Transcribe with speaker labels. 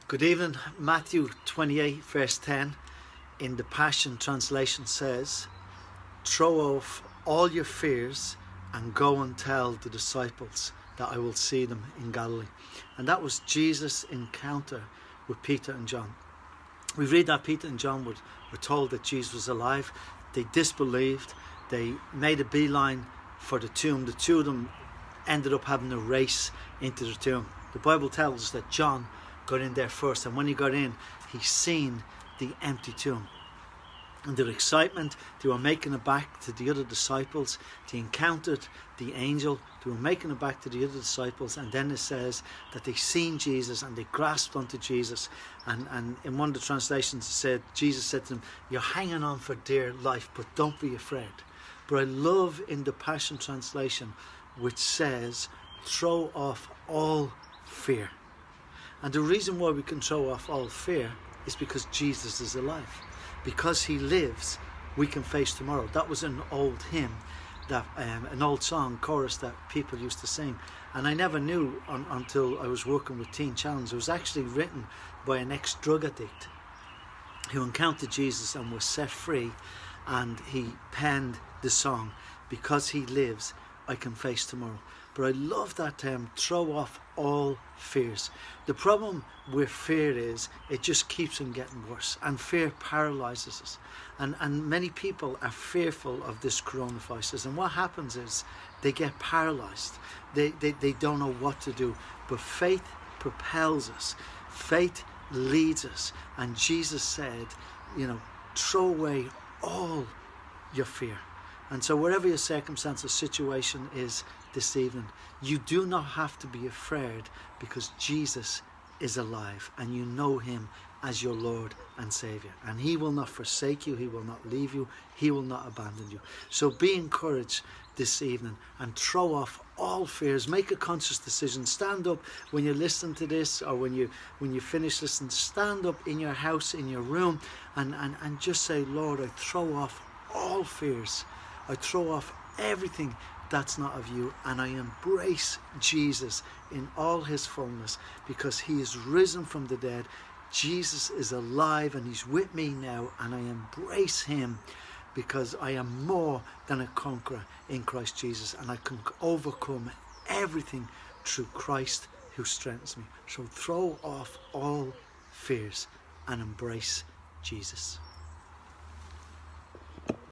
Speaker 1: Good evening. Matthew 28 verse 10 in the Passion Translation says, "Throw off all your fears and go and tell the disciples that I will see them in Galilee." And that was Jesus' encounter with Peter and John. We read that Peter and John were told that Jesus was alive. They disbelieved. They made a beeline for the tomb. The two of them ended up having a race into the tomb. The Bible tells us that John got in there first, and when he got in, he seen the empty tomb. And their excitement, they were making it back to the other disciples. They encountered the angel. They were making it back to the other disciples, and then it says that they seen Jesus and they grasped onto Jesus. And in one of the translations it said, Jesus said to them, "You're hanging on for dear life, but don't be afraid." But I love in the Passion Translation, which says, "Throw off all fear." And the reason why we can throw off all fear is because Jesus is alive. Because he lives, we can face tomorrow. That was an old hymn, that an old song chorus that people used to sing. And I never knew until I was working with Teen Challenge. It was actually written by an ex-drug addict who encountered Jesus and was set free. And he penned the song, "Because he lives, I can face tomorrow." But I love that term, throw off all fears. The problem with fear is it just keeps on getting worse, and fear paralyzes us. And many people are fearful of this coronavirus, and what happens is they get paralyzed. They don't know what to do. But faith propels us. Faith leads us. And Jesus said, throw away all your fear. And so whatever your circumstance or situation is this evening, you do not have to be afraid, because Jesus is alive and you know him as your Lord and Saviour. And he will not forsake you, he will not leave you, he will not abandon you. So be encouraged this evening and throw off all fears. Make a conscious decision. Stand up when you're listening to this, or when you finish listening. Stand up in your house, in your room, and just say, "Lord, I throw off all fears. I throw off everything that's not of you, and I embrace Jesus in all his fullness, because he is risen from the dead. Jesus is alive and he's with me now, and I embrace him, because I am more than a conqueror in Christ Jesus, and I can overcome everything through Christ who strengthens me." So throw off all fears and embrace Jesus.